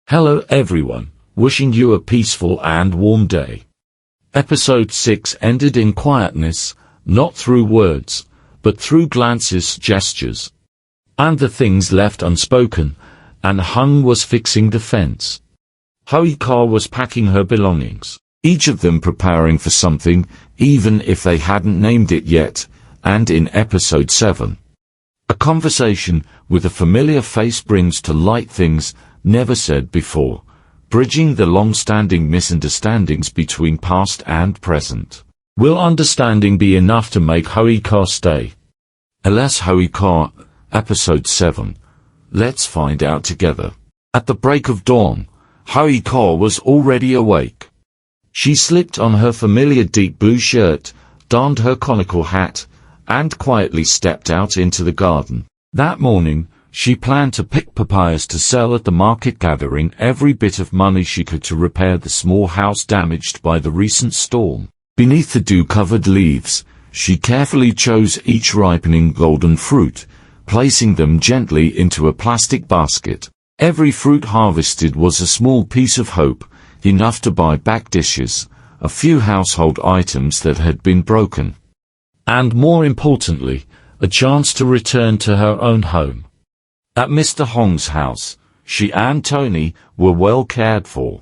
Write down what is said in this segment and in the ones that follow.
Hello everyone, wishing you a peaceful and warm day. Episode 6 ended in quietness, not through words, but through glances, gestures, and the things left unspoken, and Hung was fixing the fence. Hoai Ca was packing her belongings, each of them preparing for something, even if they hadn't named it yet, and in episode 7. A conversation with a familiar face brings to light things never said before, bridging the long-standing misunderstandings between past and present. Will understanding be enough to make Hoai Ca stay? Alas, Hoai Ca, episode 7. Let's find out together. At the break of dawn, Hoai Ca was already awake. She slipped on her familiar deep blue shirt, donned her conical hat, and quietly stepped out into the garden. That morning, she planned to pick papayas to sell at the market, gathering every bit of money she could to repair the small house damaged by the recent storm. Beneath the dew-covered leaves, she carefully chose each ripening golden fruit, placing them gently into a plastic basket. Every fruit harvested was a small piece of hope, enough to buy back dishes, a few household items that had been broken, and more importantly, a chance to return to her own home. At Mr. Hong's house, she and Tony were well cared for.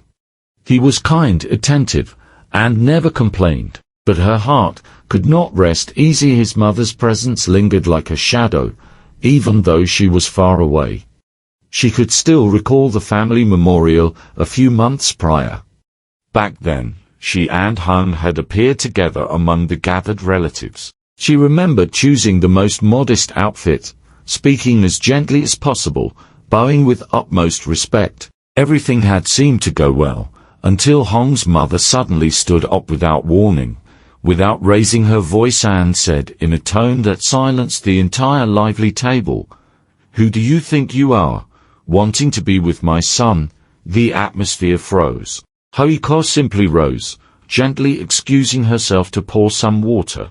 He was kind, attentive, and never complained, but her heart could not rest easy. His mother's presence lingered like a shadow, even though she was far away. She could still recall the family memorial a few months prior. Back then, she and Hung had appeared together among the gathered relatives. She remembered choosing the most modest outfit, speaking as gently as possible, bowing with utmost respect. Everything had seemed to go well, until Hong's mother suddenly stood up without warning, without raising her voice, and said in a tone that silenced the entire lively table, "Who do you think you are, wanting to be with my son?" The atmosphere froze. Hoai Ca simply rose, gently excusing herself to pour some water.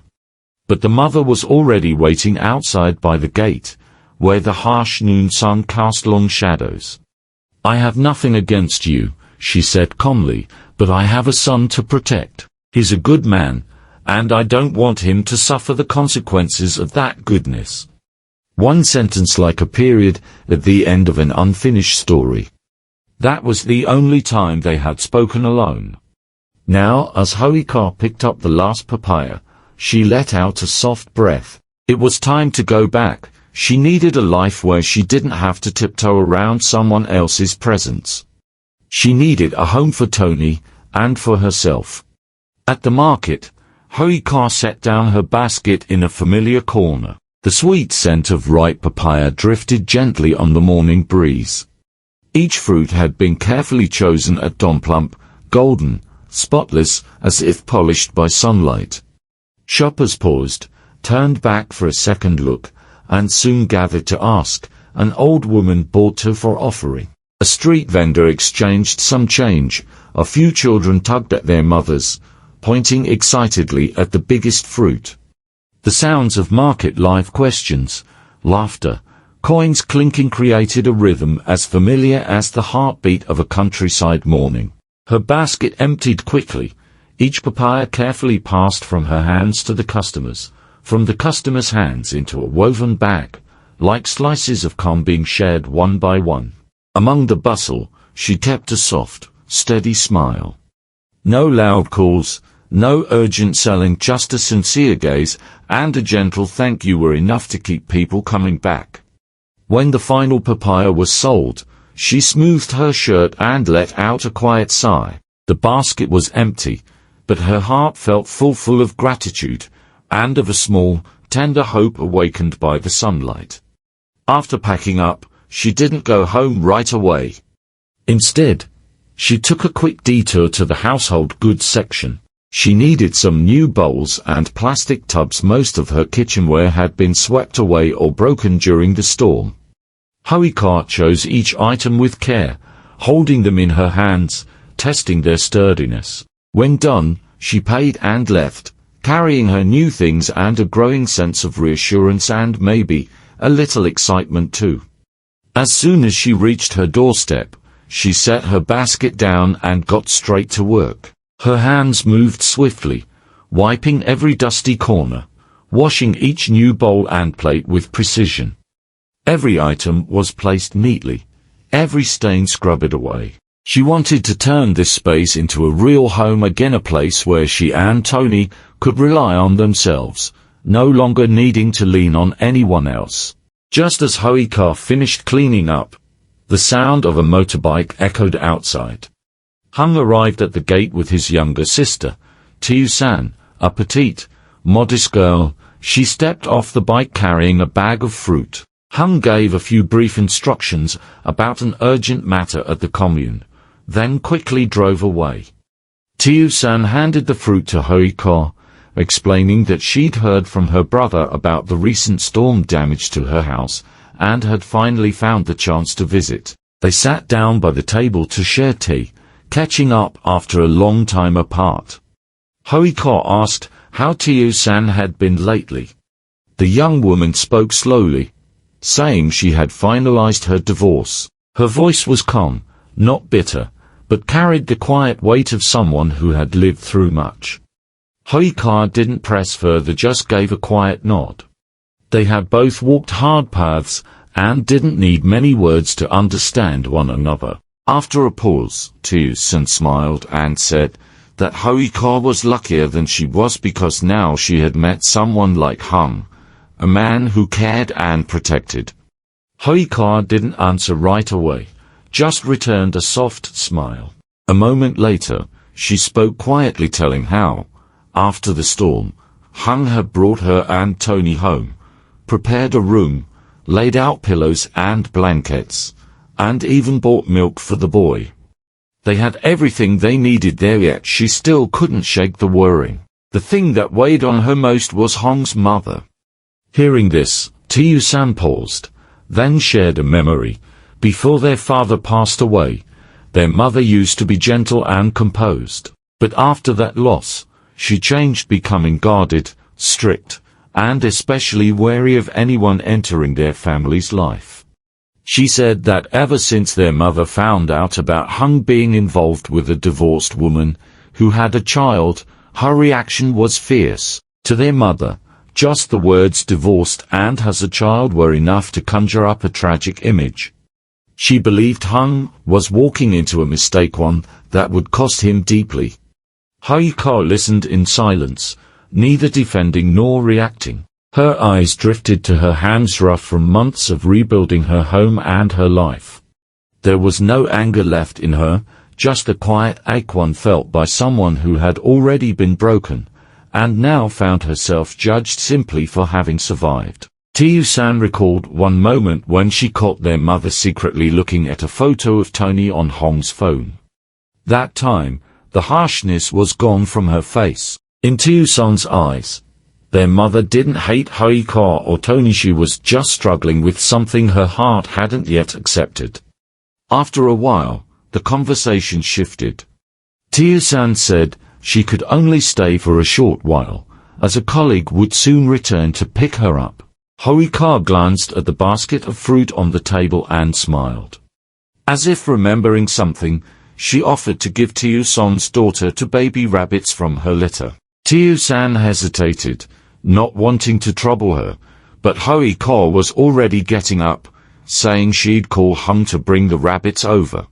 But the mother was already waiting outside by the gate, where the harsh noon sun cast long shadows. "I have nothing against you," she said calmly, "but I have a son to protect. He's a good man, and I don't want him to suffer the consequences of that goodness." One sentence like a period at the end of an unfinished story. That was the only time they had spoken alone. Now, as Hoai Ca picked up the last papaya, she let out a soft breath. It was time to go back. She needed a life where she didn't have to tiptoe around someone else's presence. She needed a home for Tony, and for herself. At the market, Hoai Ca set down her basket in a familiar corner. The sweet scent of ripe papaya drifted gently on the morning breeze. Each fruit had been carefully chosen at dawn, plump, golden, spotless, as if polished by sunlight. Shoppers paused, turned back for a second look, and soon gathered to ask. An old woman bought two for offering. A street vendor exchanged some change. A few children tugged at their mothers, pointing excitedly at the biggest fruit. The sounds of market life, questions, laughter, coins clinking created a rhythm as familiar as the heartbeat of a countryside morning. Her basket emptied quickly. Each papaya carefully passed from her hands to the customers, from the customers' hands into a woven bag, like slices of calm being shared one by one. Among the bustle, she kept a soft, steady smile. No loud calls, no urgent selling, just a sincere gaze and a gentle thank you were enough to keep people coming back. When the final papaya was sold, she smoothed her shirt and let out a quiet sigh. The basket was empty, but her heart felt full of gratitude, and of a small, tender hope awakened by the sunlight. After packing up, she didn't go home right away. Instead, she took a quick detour to the household goods section. She needed some new bowls and plastic tubs. Most of her kitchenware had been swept away or broken during the storm. Hoai Ca chose each item with care, holding them in her hands, testing their sturdiness. When done, she paid and left, carrying her new things and a growing sense of reassurance and maybe a little excitement too. As soon as she reached her doorstep, she set her basket down and got straight to work. Her hands moved swiftly, wiping every dusty corner, washing each new bowl and plate with precision. Every item was placed neatly, every stain scrubbed away. She wanted to turn this space into a real home again, a place where she and Tony could rely on themselves, no longer needing to lean on anyone else. Just as Hoai Ca finished cleaning up, the sound of a motorbike echoed outside. Hung arrived at the gate with his younger sister, Tuan, a petite, modest girl. She stepped off the bike carrying a bag of fruit. Hung gave a few brief instructions about an urgent matter at the commune, then quickly drove away. Tuan handed the fruit to Hoai Ca, explaining that she'd heard from her brother about the recent storm damage to her house, and had finally found the chance to visit. They sat down by the table to share tea, catching up after a long time apart. Hoai Ca asked how Tuan had been lately. The young woman spoke slowly, saying she had finalized her divorce. Her voice was calm, not bitter, but carried the quiet weight of someone who had lived through much. Hoai Ca didn't press further, just gave a quiet nod. They had both walked hard paths, and didn't need many words to understand one another. After a pause, Tuan smiled and said that Hoai Ca was luckier than she was because now she had met someone like Hung, a man who cared and protected. Hoai Ca didn't answer right away, just returned a soft smile. A moment later, she spoke quietly, telling how, after the storm, Hung had brought her and Tony home, prepared a room, laid out pillows and blankets, and even bought milk for the boy. They had everything they needed there, yet she still couldn't shake the worrying. The thing that weighed on her most was Hung's mother. Hearing this, Tuan paused, then shared a memory. Before their father passed away, their mother used to be gentle and composed. But after that loss, she changed, becoming guarded, strict, and especially wary of anyone entering their family's life. She said that ever since their mother found out about Hung being involved with a divorced woman who had a child, her reaction was fierce. To their mother, just the words divorced and has a child were enough to conjure up a tragic image. She believed Hung was walking into a mistake, one that would cost him deeply. Hoai Ca listened in silence, neither defending nor reacting. Her eyes drifted to her hands, rough from months of rebuilding her home and her life. There was no anger left in her, just a quiet ache one felt by someone who had already been broken, and now found herself judged simply for having survived. Tuan recalled one moment when she caught their mother secretly looking at a photo of Tony on Hong's phone. That time, the harshness was gone from her face. In Tuan's eyes, their mother didn't hate Hoai Ca or Tony, she was just struggling with something her heart hadn't yet accepted. After a while, the conversation shifted. Tuan said she could only stay for a short while, as a colleague would soon return to pick her up. Hoai Ca glanced at the basket of fruit on the table and smiled. As if remembering something, she offered to give Tuan's daughter to baby rabbits from her litter. Tuan hesitated, not wanting to trouble her, but Hoai Ca was already getting up, saying she'd call Hung to bring the rabbits over.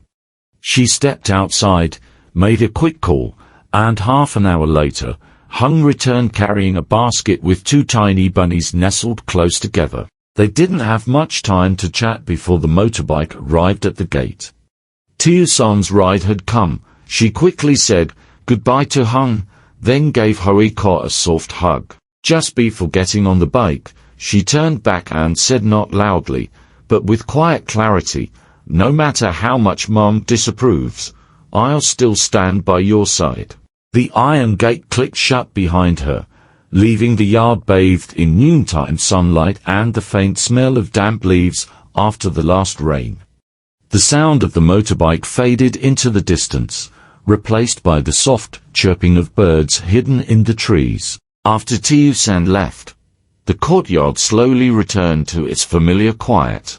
She stepped outside, made a quick call, and half an hour later, Hung returned carrying a basket with two tiny bunnies nestled close together. They didn't have much time to chat before the motorbike arrived at the gate. Tuan's ride had come. She quickly said goodbye to Hung, then gave Hoai Ca a soft hug. Just before getting on the bike, she turned back and said, not loudly, but with quiet clarity, no matter how much Mom disapproves, I'll still stand by your side. The iron gate clicked shut behind her, leaving the yard bathed in noontime sunlight and the faint smell of damp leaves after the last rain. The sound of the motorbike faded into the distance, replaced by the soft chirping of birds hidden in the trees. After Tuan left, the courtyard slowly returned to its familiar quiet.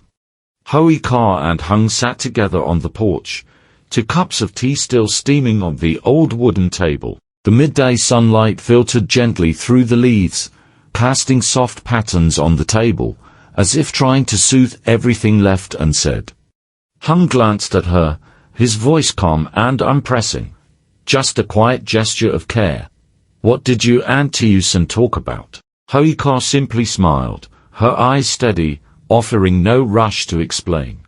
Hoai Ca and Hung sat together on the porch, 2 cups of tea still steaming on the old wooden table. The midday sunlight filtered gently through the leaves, casting soft patterns on the table, as if trying to soothe everything left unsaid. Hung glanced at her, his voice calm and unpressing. Just a quiet gesture of care. What did you and Tuan talk about? Hoai Ca simply smiled, her eyes steady, offering no rush to explain.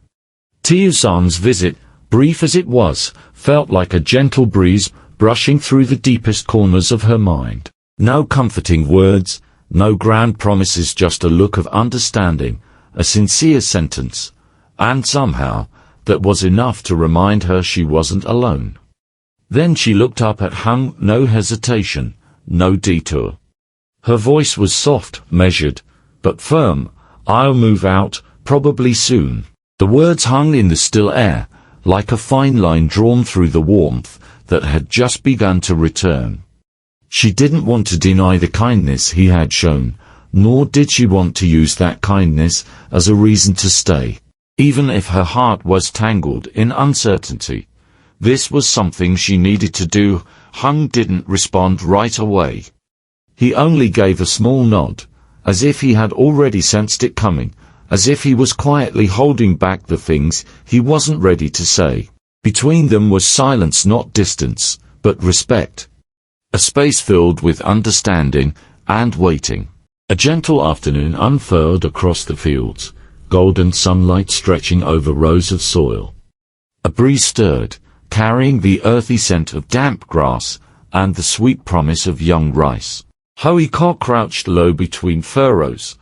Tuan's visit, brief as it was, felt like a gentle breeze brushing through the deepest corners of her mind. No comforting words, no grand promises, just a look of understanding, a sincere sentence, and somehow, that was enough to remind her she wasn't alone. Then she looked up at Hung, no hesitation, no detour. Her voice was soft, measured, but firm. I'll move out, probably soon. The words hung in the still air, like a fine line drawn through the warmth that had just begun to return. She didn't want to deny the kindness he had shown, nor did she want to use that kindness as a reason to stay. Even if her heart was tangled in uncertainty, this was something she needed to do. Hung didn't respond right away. He only gave a small nod, as if he had already sensed it coming, as if he was quietly holding back the things he wasn't ready to say. Between them was silence, not distance, but respect. A space filled with understanding and waiting. A gentle afternoon unfurled across the fields, golden sunlight stretching over rows of soil. A breeze stirred, carrying the earthy scent of damp grass and the sweet promise of young rice. Hoai Ca crouched low between furrows,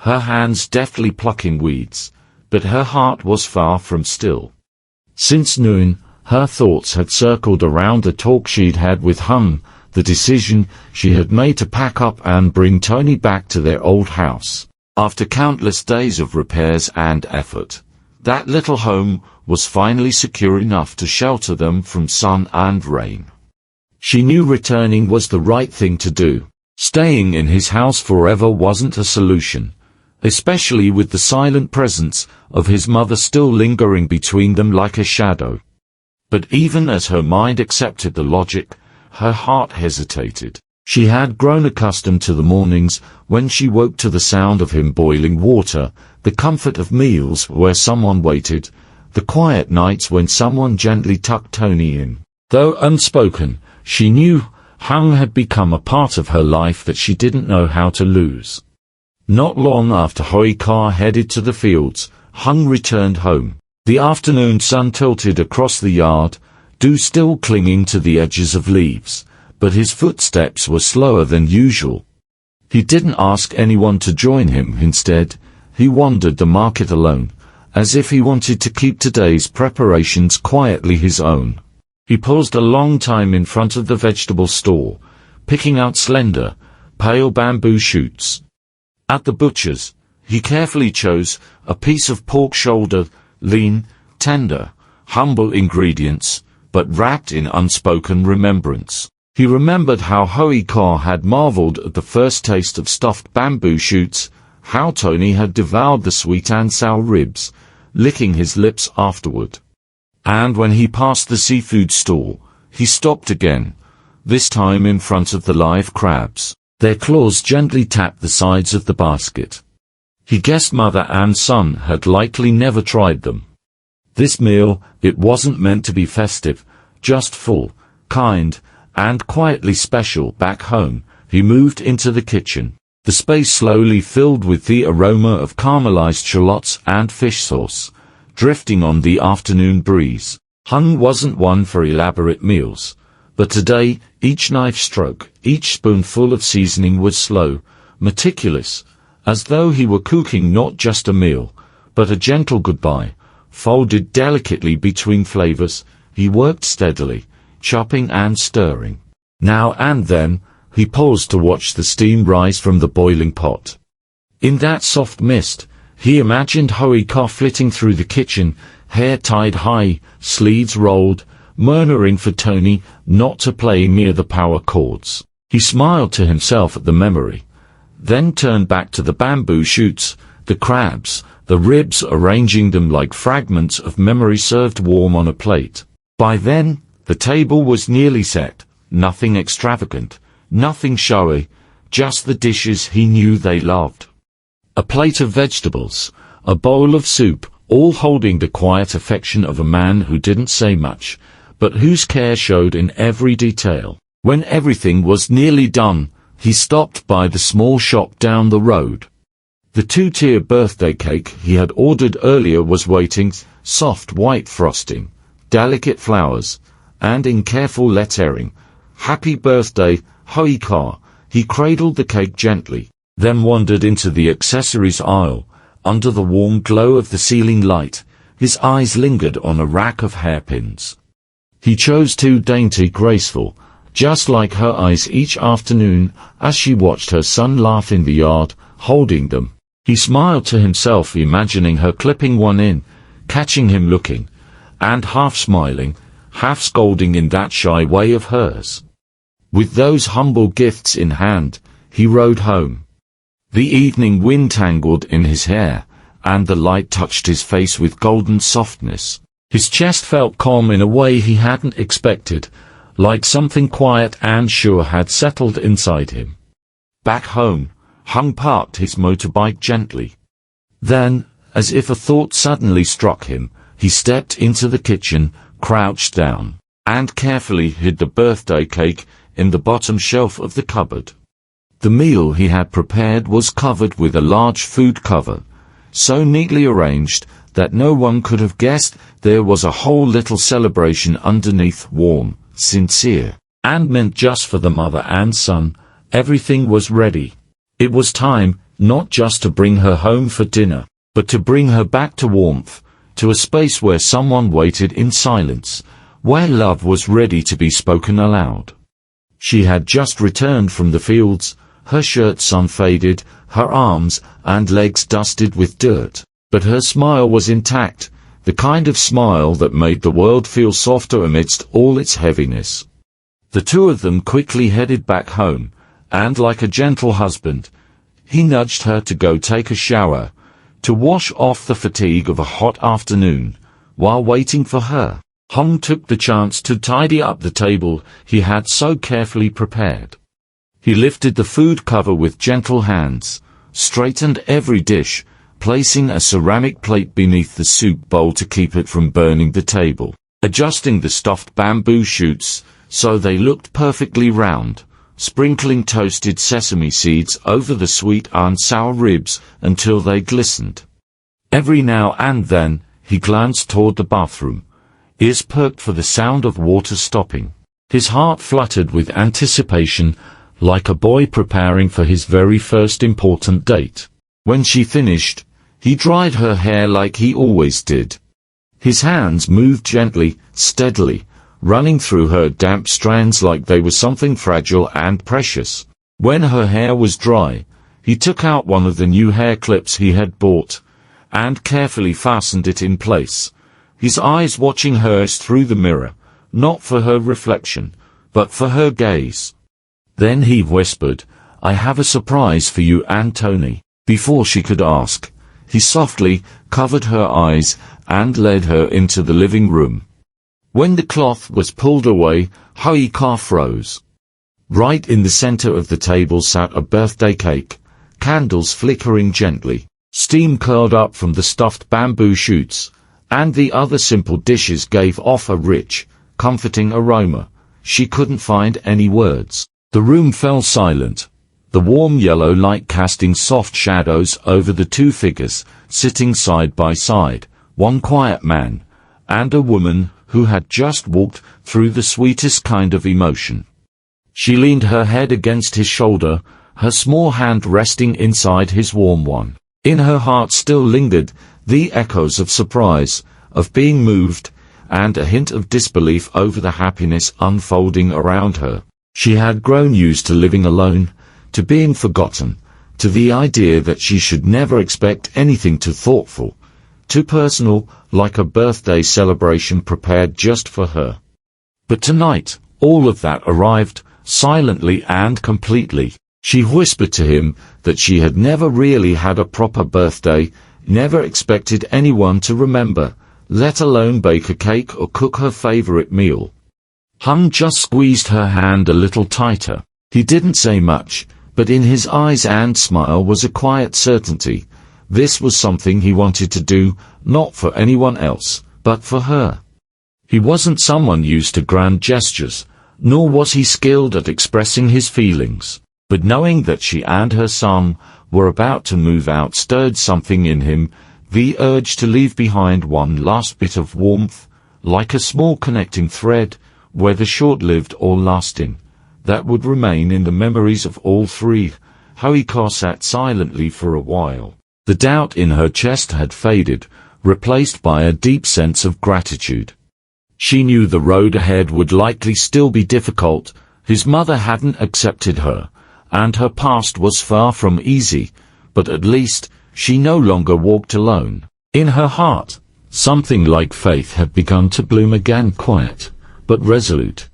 her hands deftly plucking weeds, but her heart was far from still. Since noon, her thoughts had circled around the talk she'd had with Hung, the decision she had made to pack up and bring Tony back to their old house. After countless days of repairs and effort, that little home was finally secure enough to shelter them from sun and rain. She knew returning was the right thing to do. Staying in his house forever wasn't a solution, especially with the silent presence of his mother still lingering between them like a shadow. But even as her mind accepted the logic, her heart hesitated. She had grown accustomed to the mornings when she woke to the sound of him boiling water, the comfort of meals where someone waited, the quiet nights when someone gently tucked Tony in. Though unspoken, she knew Hung had become a part of her life that she didn't know how to lose. Not long after Hoai Ca headed to the fields, Hung returned home. The afternoon sun tilted across the yard, dew still clinging to the edges of leaves, but his footsteps were slower than usual. He didn't ask anyone to join him. Instead, he wandered the market alone, as if he wanted to keep today's preparations quietly his own. He paused a long time in front of the vegetable store, picking out slender, pale bamboo shoots. At the butcher's, he carefully chose a piece of pork shoulder, lean, tender, humble ingredients, but wrapped in unspoken remembrance. He remembered how Hoai Ca had marveled at the first taste of stuffed bamboo shoots, how Tony had devoured the sweet and sour ribs, licking his lips afterward. And when he passed the seafood stall, he stopped again, this time in front of the live crabs. Their claws gently tapped the sides of the basket. He guessed mother and son had likely never tried them. This meal, it wasn't meant to be festive, just full, kind, and quietly special. Back home, he moved into the kitchen. The space slowly filled with the aroma of caramelized shallots and fish sauce, drifting on the afternoon breeze. Hung wasn't one for elaborate meals, but today, each knife stroke, each spoonful of seasoning was slow, meticulous, as though he were cooking not just a meal, but a gentle goodbye, folded delicately between flavors. He worked steadily, chopping and stirring. Now and then, he paused to watch the steam rise from the boiling pot. In that soft mist, he imagined Hoai Ca flitting through the kitchen, hair tied high, sleeves rolled, murmuring for Tony not to play near the power cords. He smiled to himself at the memory, then turned back to the bamboo shoots, the crabs, the ribs, arranging them like fragments of memory served warm on a plate. By then, the table was nearly set, nothing extravagant, nothing showy, just the dishes he knew they loved. A plate of vegetables, a bowl of soup, all holding the quiet affection of a man who didn't say much, but whose care showed in every detail. When everything was nearly done, he stopped by the small shop down the road. The 2-tier birthday cake he had ordered earlier was waiting, soft white frosting, delicate flowers, and in careful lettering, "Happy Birthday, Hoai Ca." He cradled the cake gently, then wandered into the accessories aisle. Under the warm glow of the ceiling light, his eyes lingered on a rack of hairpins. He chose 2 dainty, graceful, just like her eyes each afternoon as she watched her son laugh in the yard, holding them. He smiled to himself, imagining her clipping one in, catching him looking, and half smiling, half scolding in that shy way of hers. With those humble gifts in hand, he rode home. The evening wind tangled in his hair, and the light touched his face with golden softness. His chest felt calm in a way he hadn't expected, like something quiet and sure had settled inside him. Back home, Hung parked his motorbike gently. Then, as if a thought suddenly struck him, he stepped into the kitchen, crouched down, and carefully hid the birthday cake in the bottom shelf of the cupboard. The meal he had prepared was covered with a large food cover, so neatly arranged that no one could have guessed there was a whole little celebration underneath, warm, sincere, and meant just for the mother and son. Everything was ready. It was time, not just to bring her home for dinner, but to bring her back to warmth, to a space where someone waited in silence, where love was ready to be spoken aloud. She had just returned from the fields, her shirt sun-faded, her arms and legs dusted with dirt, but her smile was intact, the kind of smile that made the world feel softer amidst all its heaviness. The 2 of them quickly headed back home, and like a gentle husband, he nudged her to go take a shower, to wash off the fatigue of a hot afternoon. While waiting for her, Hung took the chance to tidy up the table he had so carefully prepared. He lifted the food cover with gentle hands, straightened every dish, placing a ceramic plate beneath the soup bowl to keep it from burning the table, adjusting the stuffed bamboo shoots so they looked perfectly round, sprinkling toasted sesame seeds over the sweet and sour ribs until they glistened. Every now and then, he glanced toward the bathroom, ears perked for the sound of water stopping. His heart fluttered with anticipation, like a boy preparing for his very first important date. When she finished, he dried her hair like he always did. His hands moved gently, steadily, running through her damp strands like they were something fragile and precious. When her hair was dry, he took out one of the new hair clips he had bought, and carefully fastened it in place, his eyes watching hers through the mirror, not for her reflection, but for her gaze. Then he whispered, "I have a surprise for you and Tony." Before she could ask, he softly covered her eyes and led her into the living room. When the cloth was pulled away, Hoai Ca froze. Right in the center of the table sat a birthday cake, candles flickering gently, steam curled up from the stuffed bamboo shoots, and the other simple dishes gave off a rich, comforting aroma. She couldn't find any words. The room fell silent, the warm yellow light casting soft shadows over the 2 figures, sitting side by side, one quiet man, and a woman who had just walked through the sweetest kind of emotion. She leaned her head against his shoulder, her small hand resting inside his warm one. In her heart still lingered the echoes of surprise, of being moved, and a hint of disbelief over the happiness unfolding around her. She had grown used to living alone, to being forgotten, to the idea that she should never expect anything too thoughtful, too personal, like a birthday celebration prepared just for her. But tonight, all of that arrived, silently and completely. She whispered to him that she had never really had a proper birthday, never expected anyone to remember, let alone bake a cake or cook her favorite meal. Hung just squeezed her hand a little tighter. He didn't say much, but in his eyes and smile was a quiet certainty. This was something he wanted to do, not for anyone else, but for her. He wasn't someone used to grand gestures, nor was he skilled at expressing his feelings, but knowing that she and her son were about to move out stirred something in him, the urge to leave behind one last bit of warmth, like a small connecting thread, whether short-lived or lasting, that would remain in the memories of all three. Hoai Ca sat silently for a while. The doubt in her chest had faded, replaced by a deep sense of gratitude. She knew the road ahead would likely still be difficult. His mother hadn't accepted her, and her past was far from easy, but at least she no longer walked alone. In her heart, something like faith had begun to bloom again, quiet, but resolute.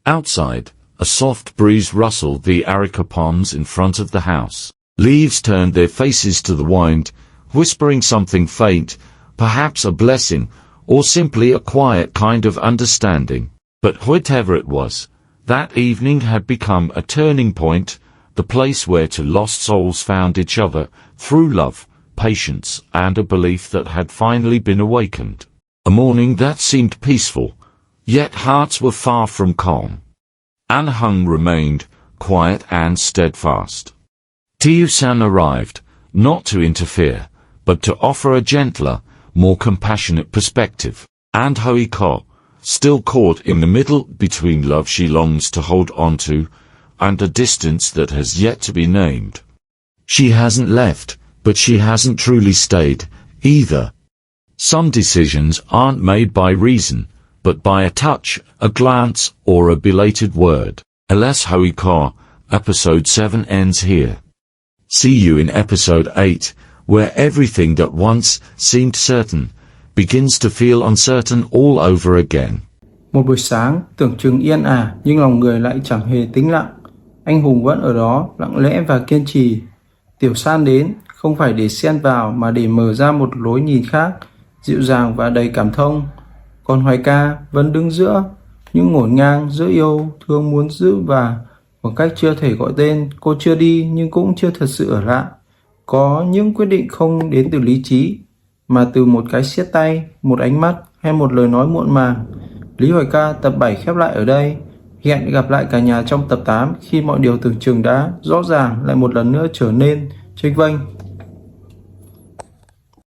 Outside, a soft breeze rustled the areca palms in front of the house. Leaves turned their faces to the wind, whispering something faint, perhaps a blessing, or simply a quiet kind of understanding. But whatever it was, that evening had become a turning point, the place where two lost souls found each other, through love, patience, and a belief that had finally been awakened. A morning that seemed peaceful, yet hearts were far from calm. And Hung remained, quiet and steadfast. Tuan arrived, not to interfere, but to offer a gentler, more compassionate perspective. And Hoai Ca, still caught in the middle between love she longs to hold onto, and a distance that has yet to be named. She hasn't left, but she hasn't truly stayed, either. Some decisions aren't made by reason, but by a touch, a glance, or a belated word. Alas, Hoai Ca, episode 7 ends here. See you in episode 8, where everything that once seemed certain begins to feel uncertain all over again. Một buổi sáng tưởng chừng yên ả, nhưng lòng người lại chẳng hề tĩnh lặng. Anh hùng vẫn ở đó, lặng lẽ và kiên trì. Tiểu San đến, không phải để xen vào mà để mở ra một lối nhìn khác, dịu dàng và đầy cảm thông. Còn Hoai Ca vẫn đứng giữa, những ngổn ngang giữa yêu thương muốn giữ và khoảng cách chưa thể gọi tên. Cô chưa đi nhưng cũng chưa thật sự ở lại. Có những quyết định không đến từ lý trí, mà từ một cái siết tay, một ánh mắt hay một lời nói muộn màng. Lý Hoai Ca tập 7 khép lại ở đây. Hẹn gặp lại cả nhà trong tập 8 khi mọi điều tưởng chừng đã rõ ràng lại một lần nữa trở nên chênh vênh.